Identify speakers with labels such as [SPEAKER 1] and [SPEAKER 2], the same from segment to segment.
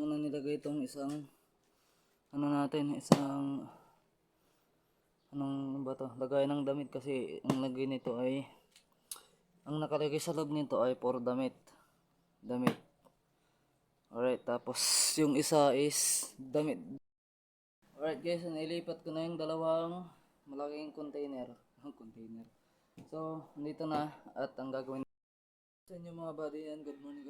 [SPEAKER 1] muna nilagay itong isang isang anong ba to, lagay ng damit, kasi ang lagay nito ay, ang nakalagay sa loob nito ay for damit. Alright, tapos yung isa is damit. Alright guys, nailipat ko na yung dalawang malaking container. So, nandito na, at ang gagawin sa inyo mga buddy yan, good morning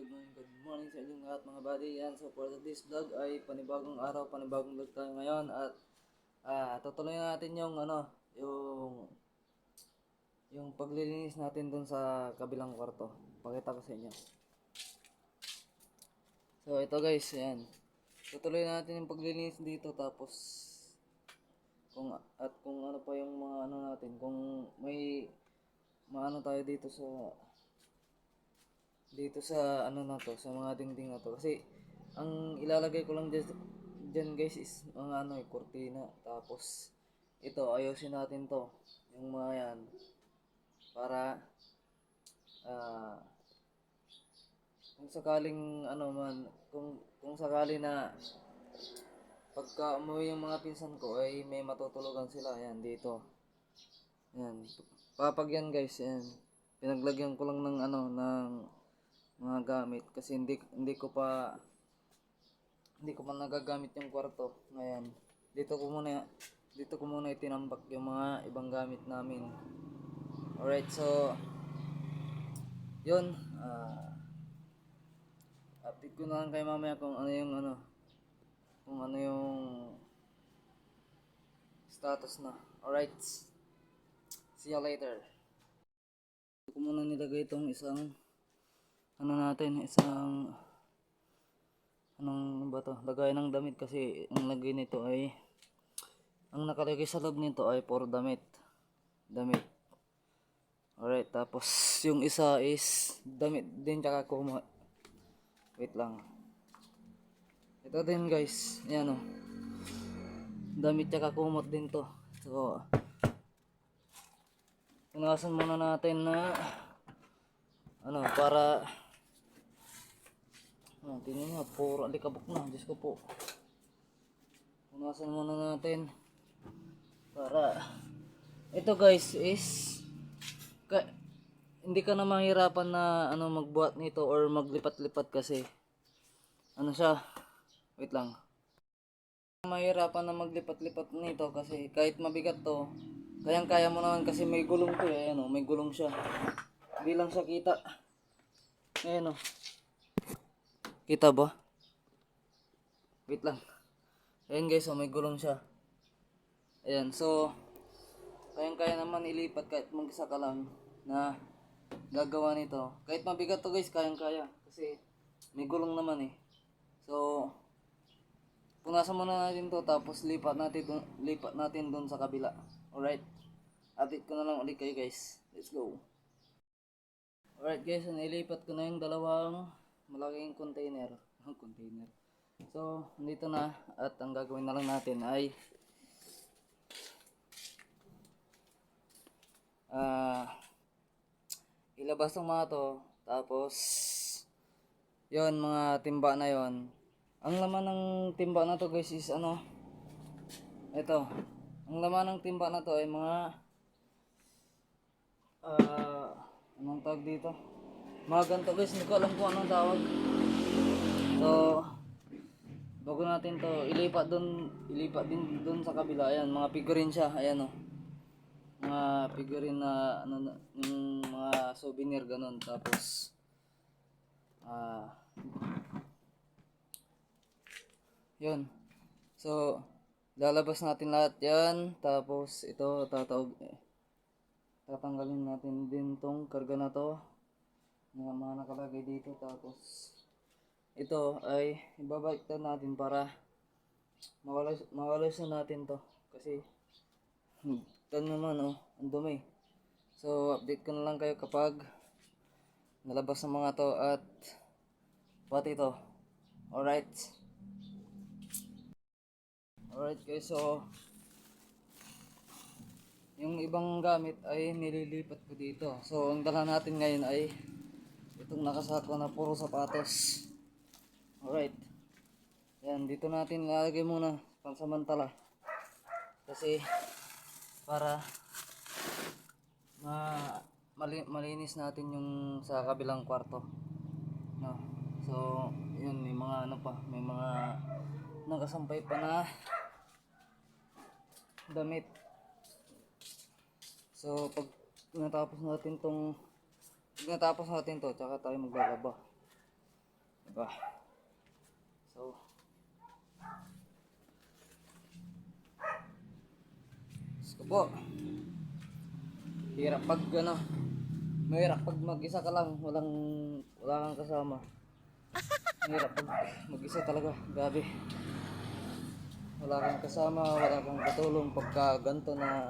[SPEAKER 1] sa inyong lahat mga buddy yan. So for this vlog ay panibagong araw, panibagong vlog tayo ngayon, at tutuloy natin yung yung paglilinis natin dun sa kabilang kwarto. Pakita ko sa inyo. So ito guys, ayan. Tutuloy natin yung paglilinis dito, tapos kung ano pa yung mga ano natin, kung may maano tayo dito sa ano na to, sa mga dingding na to, kasi ang ilalagay ko lang dyan guys is mga kortina. Tapos ito, ayusin natin to, yung mga yan, para kung sakaling kung sakali na pagka umuwi yung mga pinsan ko ay may matutulugan sila, yan dito, yan papag yan guys, yan pinaglagyan ko lang ng ng mga gamit, kasi hindi ko pa nagagamit yung kwarto ngayon. Dito ko muna itinambak yung mga ibang gamit namin. Alright, so yun, update ko na lang kayo mamaya kung ano yung status na. Alright, see you later. Dito ko muna nilagay itong isang isang anong ba to, lagay ng damit, kasi ang lagay nito ay, ang nakalagay sa loob nito ay for damit. Alright, tapos yung isa is damit din, tsaka kumot. Wait lang, ito din guys, yan damit tsaka kumot din to. So punasan muna natin na para tingnan nyo, puro alikabok na. Diyos ko po. Punasan muna natin. Para ito guys is hindi ka na mahirapan na magbuhat nito or maglipat-lipat, kasi siya. Wait lang. Mahirapan na maglipat-lipat nito, kasi kahit mabigat to, kayang-kaya mo naman, kasi may gulong to eh. Ayan may gulong siya. Hindi lang siya kita. Ayan kita ba? Wait lang. Ayan guys, may gulong siya. Ayan, so kayang-kaya naman ilipat kahit mag-isa ka lang na gagawa nito. Kahit mabigat to guys, kayang-kaya, kasi may gulong naman eh. So punasan muna natin to, tapos lipat natin doon sa kabila. Alright, update ko na lang ulit kayo guys. Let's go. Alright guys, nailipat ko na yung dalawang malaking container. So nandito na, at ang gagawin na lang natin ay ilabas ng mga to, tapos yon, mga timba na yon. Ang laman ng timba na to guys is ito, ang laman ng timba na to ay mga anong tawag dito, mga ganito guys, hindi ko alam kung anong tawag. So bago natin to ilipat din doon sa kabila. Ayan, mga figurine siya. Ayan mga figurine na yung mga souvenir ganun. Tapos yun, so lalabas natin lahat yan. Tapos ito tatanggalin natin din tong karga na to, na mga nakalagay dito. Tapos ito ay ibabalik natin para mawalis na natin to, kasi ito naman ang dumi. So update ko na lang kayo kapag nalabas ng mga to at pati ito. Alright guys, so yung ibang gamit ay nililipat ko dito. So ang dala natin ngayon ay itong nakasako na puro sapatos. Alright, Yan, dito natin ilalagay muna pansamantala. Kasi para malinis natin yung sa kabilang kwarto. No. So, yun, may mga ano pa, may mga nakasampay pa na damit. So, pag natapos natin to, tsaka tayo maglalaba. Diba? So, gusto po. Hirap pag mahirap pag mag-isa ka lang, wala kang kasama. Mahirap pag mag-isa talaga, gabi. Wala kang kasama, wala kang katulong pagka ganto na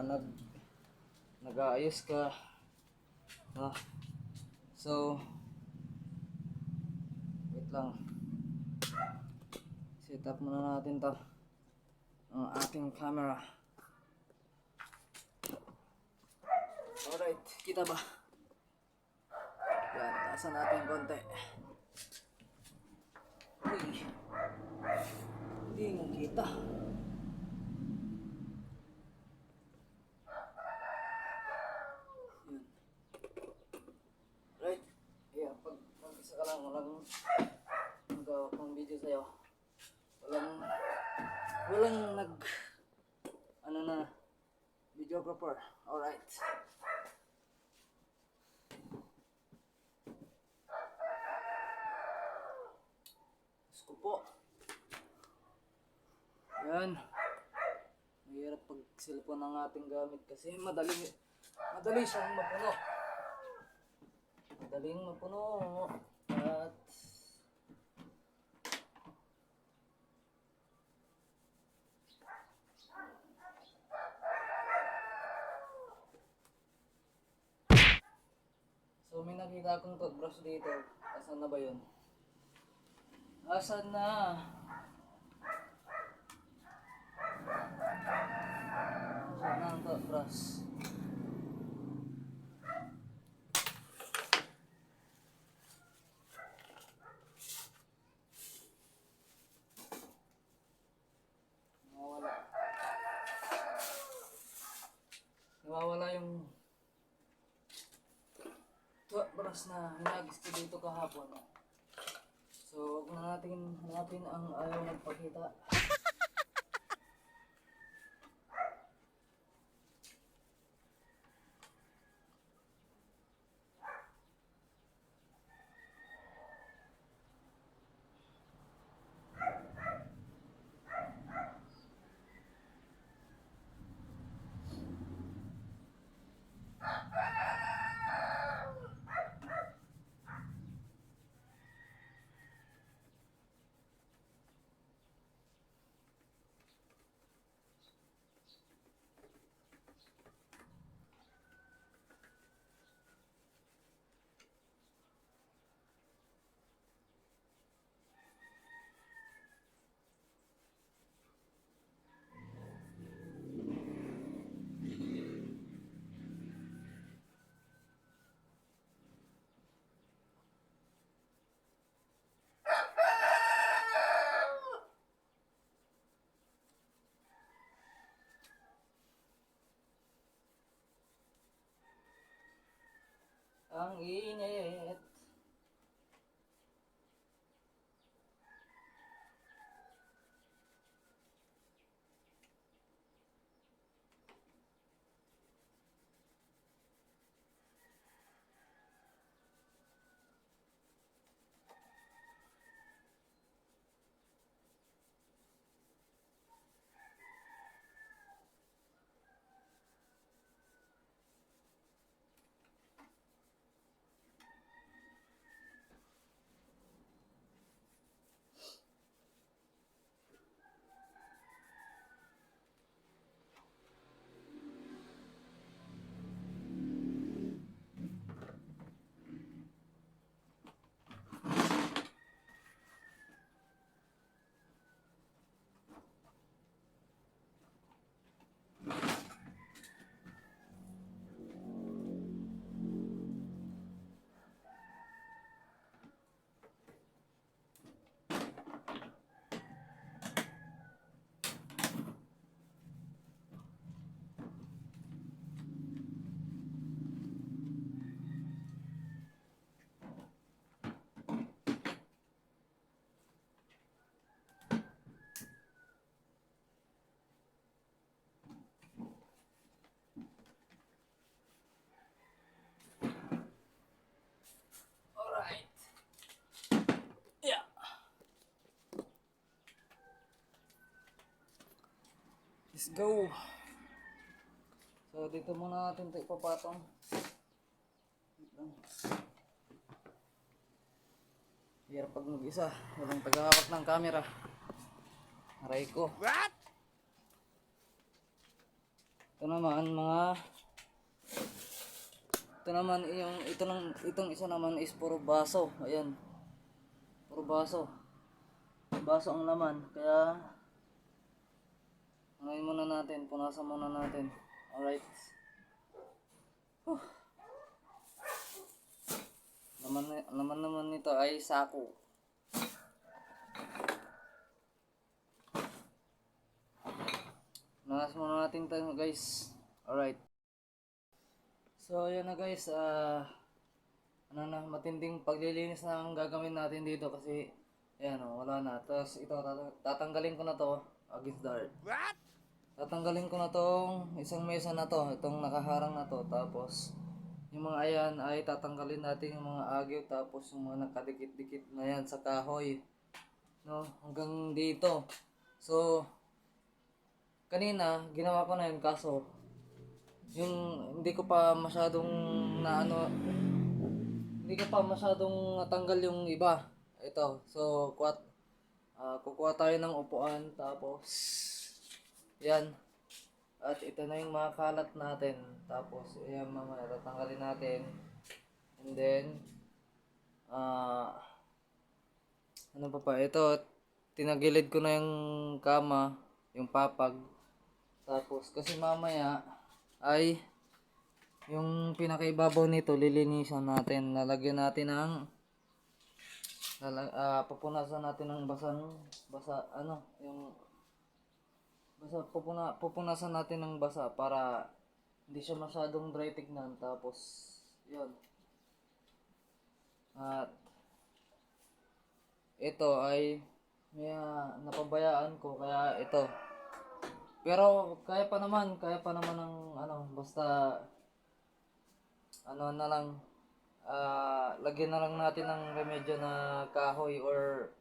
[SPEAKER 1] nag-aayos ka. Ah, so, wait lang. Set up muna natin to. Ang ating camera. Alright, kita ba? Yan, taasan natin konti. Uy, hindi mo kita. Yan. Right? Ayan, pag mag-isa ka lang, walang magawa pang video sa'yo. Walang videographer. Alright. Gusto po. Yan. Mahirap pag cellphone ang ating gamit kasi madali siyang mapuno. Madaling mapuno. At so may nakita akong toothbrush dito. Asan na ba yun? Asan na? Asan na ang toothbrush? Nawawala yung toothbrush na hinagis ko dito kahapon. So, huwag na natin hanapin ang ayaw magpakita. Ang init. Let's go. So dito muna natin ito ipapatong. Wait lang. Hirap pag mag-isa, walang tagahawak ng camera. Aray ko.
[SPEAKER 2] What?
[SPEAKER 1] Ito naman itong isa naman is puro baso. Ayan. Puro baso. Baso ang laman, kaya muna natin, punasan muna natin. Alright. Laman naman nito ay sako. Punas muna natin tayo guys. Alright. So ayan na guys, matinding paglilinis na ang gagawin natin dito kasi ayan wala na. Tapos ito tatanggalin ko na to against the earth.
[SPEAKER 2] What?
[SPEAKER 1] Tatanggalin ko na tong isang mesa na to, itong nakaharang na to. Tapos yung mga ayan ay tatanggalin natin yung mga agyo, tapos yung mga nakadikit-dikit na yan sa kahoy. No, hanggang dito. So kanina ginawa ko na yun, kaso yung hindi ko pa masyadong hindi ko pa masyadong natanggal yung iba. Ito. So kukuha tayo ng upuan, tapos yan. At ito na yung mga kalat natin. Tapos ayan, mamaya tatanggalin natin. And then ano pa? Ito, tinagilid ko na yung kama, yung papag. Tapos kasi mamaya ay yung pinakaibabaw nito lilinisan natin. Lalagyan natin ng pupunasan natin ng pupunasan natin ng basa para hindi siya masyadong dry tignan. Tapos yun. At ito ay napabayaan ko, kaya ito. Pero kaya pa naman ng basta na lang, lagyan na lang natin ng remedyo na kahoy or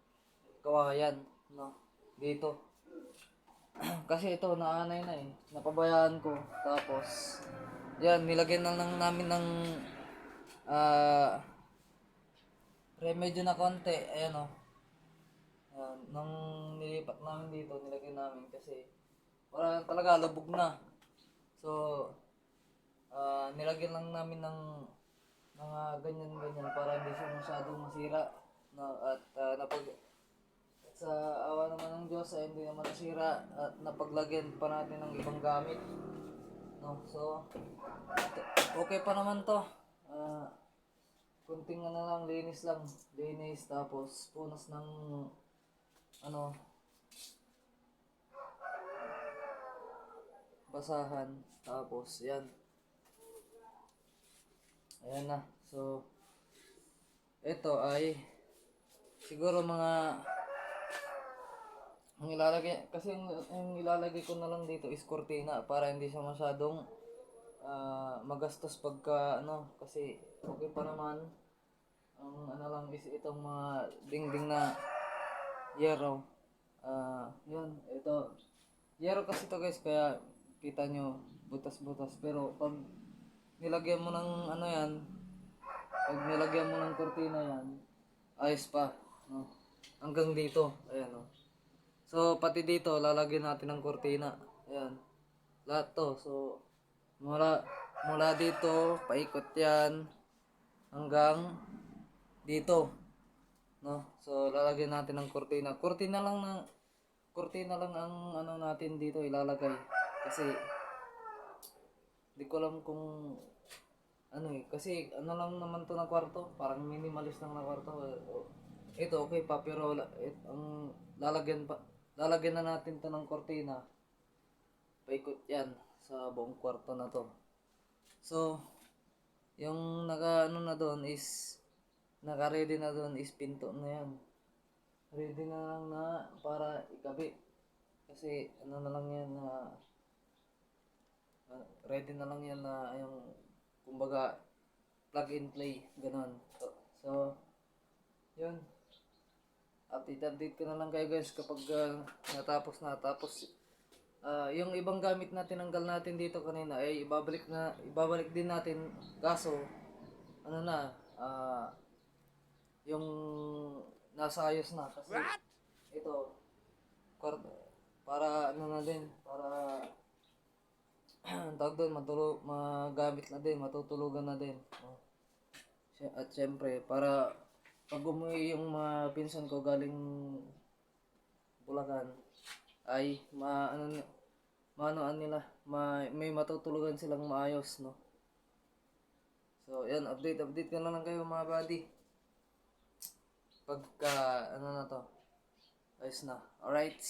[SPEAKER 1] kawayan, no, dito. Kasi ito naanay na napabayaan ko. Tapos yan, nilagyan na lang namin ng remedyo na konti. Ayan nung nilipat namin dito, nilagyan namin kasi wala talaga, lubog na. So nilagyan lang namin ng mga ganyan para hindi siya masyadong masira, no? At sa awa naman ng Diyos ay hindi naman nasira at napaglagyan pa natin ng ibang gamit, no? So okay pa naman to. Kunting lang, linis, tapos punas ng basahan, tapos yan. Ayan na. So ito ay siguro mga ang ilalagay, kasi yung ilalagay ko na lang dito is kortina para hindi siya masyadong magastos pagka kasi okay pa naman. Ang lang is itong mga dingding na yero. Yun, ito yero kasi to guys, kaya kita nyo butas-butas. Pero pag nilagyan mo ng pag nilagyan mo ng kortina yan, ayos pa, no? Hanggang dito, ayan So pati dito lalagyan natin ng kortina. Ayan. Lahat to. So mula dito paikot yan hanggang dito, no? So lalagyan natin ng kortina. Kortina lang ang natin dito ilalagay. Kasi di ko alam kung kasi lang naman to na kwarto, parang minimalist lang na kwarto. Ito okay pa, pero ang lalagyan na natin to ng kortina. Paikot yan sa buong kwarto na to. So yung naka-ready na doon is pinto na yan. Ready na lang na para ikabit. Kasi na lang yan na ready na lang yan na yung kumbaga plug and play, ganon. So yun. At i-update ko na lang kayo guys kapag natapos na. Tapos yung ibang gamit na tinanggal natin dito kanina ay ibabalik din natin, kaso ano na, yung nasa ayos na kasi ito para ano na din, para tawag doon, magamit na din, matutulugan na din. Oh. At syempre, para pag umuwi yung mga pinsan ko galing Bulacan, ay maanoan nila, may matutulugan silang maayos, no? So, yan, update ko na lang kayo mga buddy. Pagka, ano na to, ayos na. Alright?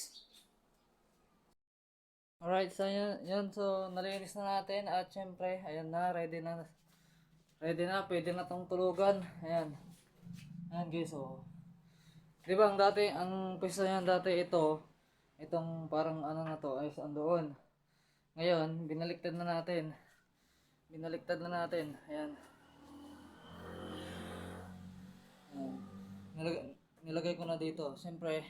[SPEAKER 1] Alright, so yan, so nalinis na natin at syempre, ayan na, ready na, pwede na tong tulugan. Ayan. Ayan guys, oh. Di ba ang pwesto niyan dati itong parang ano na to, ay andoon. Ngayon, binaliktad na natin. Ayan. Ayan. Nilagay ko na dito. Siyempre,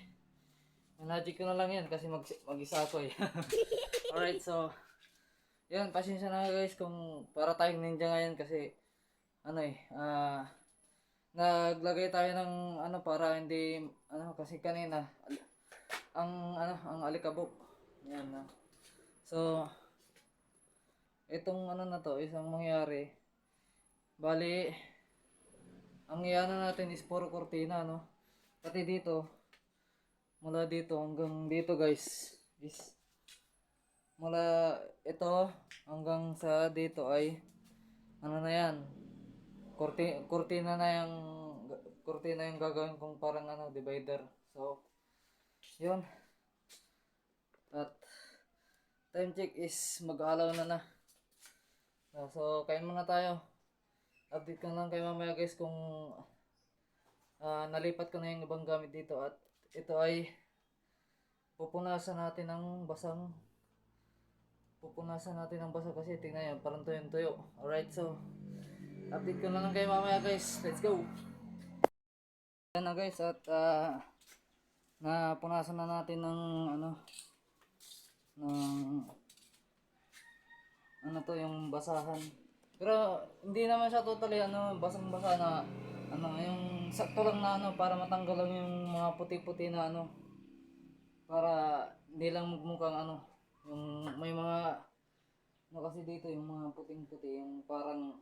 [SPEAKER 1] magic ko na lang yan kasi mag-isa ako eh. Alright, so, yun, pasensya na guys kung para tayong ninja ngayon kasi, ano eh, naglagay tayo ng ano para hindi, ano, kasi kanina, ang alikabok. Yan na. So, itong ano na to, isang mangyari, bali, ang iano natin is puro kortina, no? Pati dito, mula dito hanggang dito guys, is mula ito hanggang sa dito ay ano na yan, kurtina yung gagawin kong parang ano, divider. So, yun. At time check is mag-alaw na. So, kain muna tayo. Update ko lang kayo mamaya guys kung nalipat ko na yung ibang gamit dito at ito ay pupunasan natin ng basang kasi tingnan yan, parang tuyong-tuyo. Alright, so update ko na lang kayo mamaya guys. Let's go! Yan na guys, at napunasan na natin ng ano to, yung basahan. Pero hindi naman siya totally basang-basa na yung sakto lang na para matanggal lang yung mga puti-puti na para hindi lang magmukhang yung may mga kasi dito yung mga puting-puti, yung parang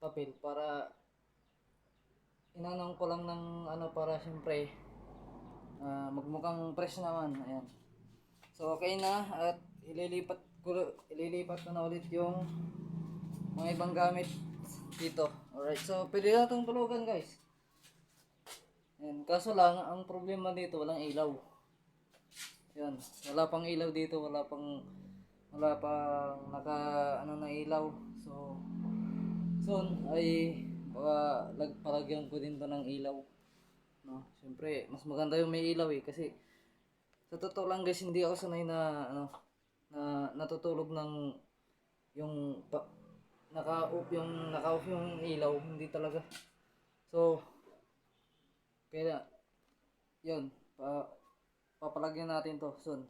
[SPEAKER 1] papel, para inanong ko lang ng para siyempre magmukhang fresh naman. Ayan. So okay na, at ililipat ko na ulit yung mga ibang gamit dito. Alright, so pwede na itong tulugan guys. Ayan. Kaso lang, ang problema dito, walang ilaw. Yan, wala pang ilaw dito, wala pang naka na ilaw. So soon ay baka palagyan ko din to ng ilaw, no? Siyempre mas maganda yung may ilaw kasi sa totoo lang guys, hindi ako sanay na na natutulog ng yung naka-off yung ilaw, hindi talaga. So kaya yun, papalagyan natin to soon.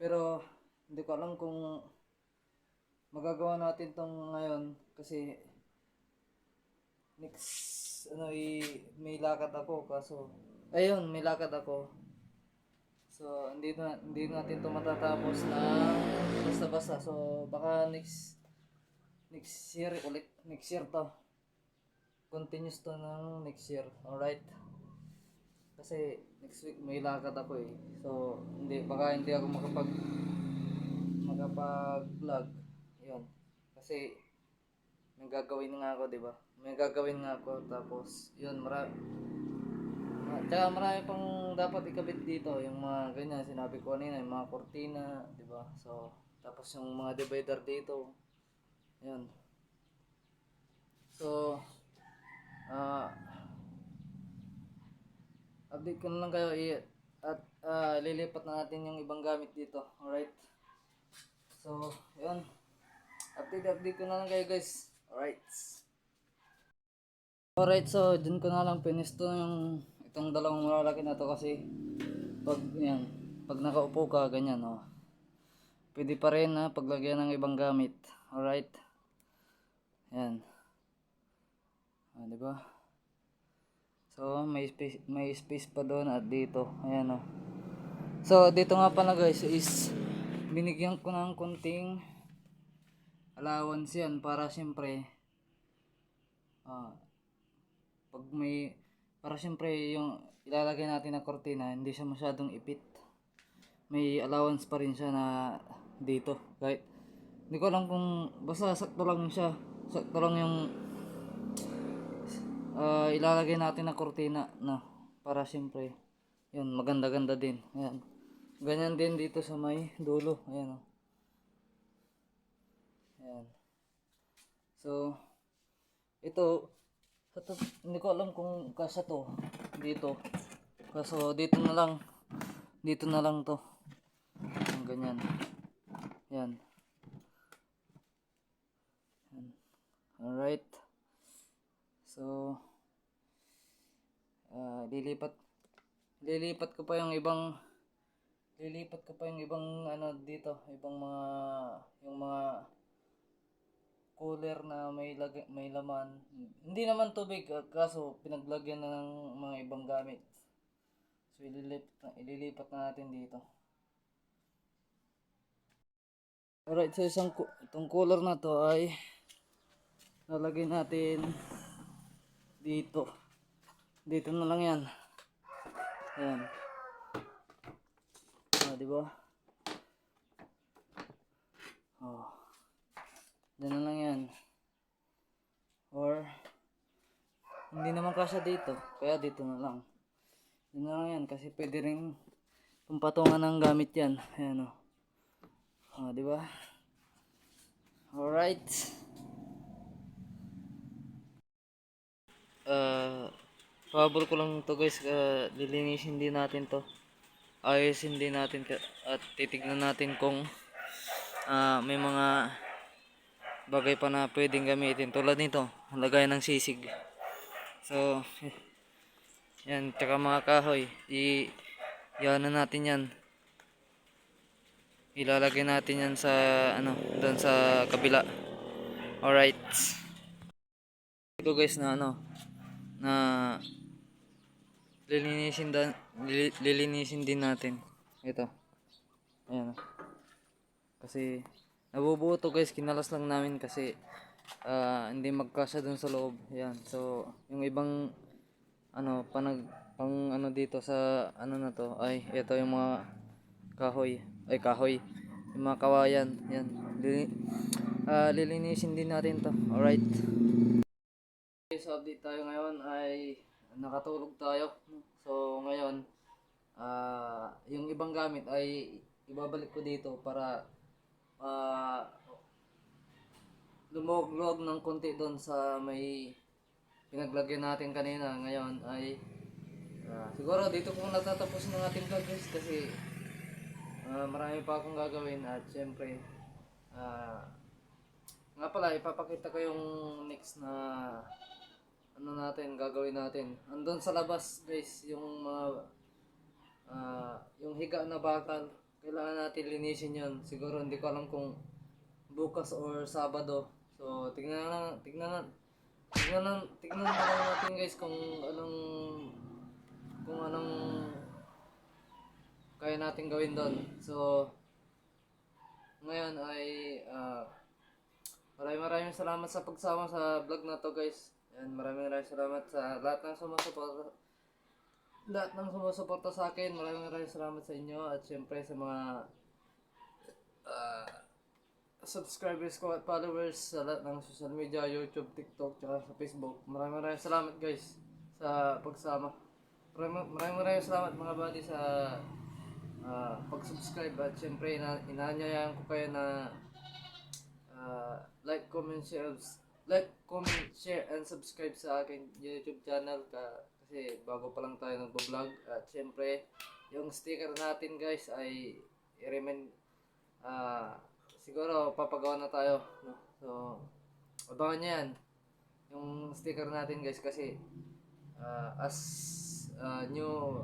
[SPEAKER 1] Pero hindi ko alam kung magagawa natin tong ngayon kasi next may lakad ako, kaso ayun, may lakad ako. So hindi natin to matatapos na basta-basta. So baka next year ulit, next year to. Continuous to ng next year. Alright. Kasi next week may lakad ako eh. So baka hindi ako makapag-vlog. 'Yon. Kasi may gagawin nga ako, 'di ba? May gagawin nga ako, tapos 'yun, marami pang dapat ikabit dito, yung mga ganyan sinabi ko kanina, yung mga kortina, 'di ba? So tapos yung mga divider dito. 'Yun. So update ko na lang kayo at lilipat na natin yung ibang gamit dito. Alright. So, yun. Update ko na lang kayo guys. Alright. Alright, so dyan ko na lang pinisto yung itong dalawang malalaki na to kasi pag nakaupo ka ganyan, oh. pwede pa rin na paglagyan ng ibang gamit. Alright. Yan. Di ba? So, may space pa doon at dito. Ayan oh. So, dito nga pala guys is binigyan ko ng konting allowance yan para siyempre pag may para siyempre yung ilalagay natin na kortina hindi siya masyadong ipit. May allowance pa rin siya na dito. Kahit hindi ko alam kung basta sakto lang siya. Sakto lang yung ilalagay natin na kortina na para siyempre yun maganda-ganda din. Ayan. Ganyan din dito sa may dulo. Ayan oh. Ayan. So ito hindi ko alam kung kasya to dito. Kaso dito na lang to. Ang ganyan. Ayan. Ayan. Alright. So lilipat ko pa yung ibang ano dito, ibang yung mga cooler na may laman. Hindi naman tubig kaso pinaglagyan na ng mga ibang gamit. So ililipat na natin dito. Alright, so itong cooler na to ay lalagay natin dito. Dito na lang yan. Ayan. Di ba? Oh. Diyan na lang yan. Or hindi naman kasya dito, kaya dito na lang. Diyan na lang yan kasi pwede rin pampatungan ng gamit yan. Ayan oh. Di ba? Alright. Pabor ko lang to guys, lilinisin din natin to. Ayusin din natin at titignan natin kung may mga bagay pa na pwedeng gamitin tulad nito, lagay ng sisig. So yan, tsaka mga kahoy yan natin yan, ilalagay natin yan sa doon sa kabila. Alright, ito guys na na lilinisin din natin ito. Ayan kasi nabubuo to guys, kinalas lang namin kasi hindi magkasya dun sa loob. Yan. So yung ibang pang dito sa na to ay ito yung mga kahoy, yung mga kawayan. Yan. Lilinisin din natin to. Alright. Okay, so update tayo ngayon ay nakatulog tayo. So ngayon yung ibang gamit ay ibabalik ko dito para lumuwag ng konti doon sa may pinaglagyan natin kanina. Ngayon ay siguro dito kung natatapos ng ating vlog guys kasi marami pa akong gagawin at syempre nga pala ipapakita ko yung next na gagawin natin. Andun sa labas guys yung mga yung higa na bakal, kailangan natin linisin yun. Siguro hindi ko alam kung bukas or Sabado. So tignan na lang natin guys kung anong kaya natin gawin doon. So ngayon ay maraming salamat sa pagsama sa vlog na to guys. Yan, maraming salamat sa lahat ng sumusuporta sa akin. Maraming salamat sa inyo at syempre sa mga subscribers ko at followers sa lahat ng social media, YouTube, TikTok, tsaka sa Facebook. Maraming salamat guys sa pagsama. Maraming salamat mga buddy sa pag-subscribe at syempre inaanyayahan ko kayo na like, comment, share and subscribe sa akin YouTube channel kasi bago pa lang tayo nagbo-vlog. At syempre yung sticker natin guys ay i-remind siguro papagawa na tayo, no? So abangan nyo yan yung sticker natin guys kasi as new,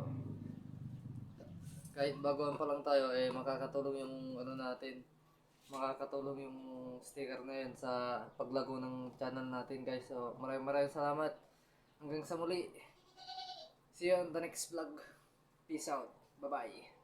[SPEAKER 1] kahit baguhan pa lang tayo makakatulong yung natin makakatulong yung sticker na yun sa paglago ng channel natin guys. So maraming salamat. Hanggang sa muli. See you on the next vlog. Peace out. Bye bye.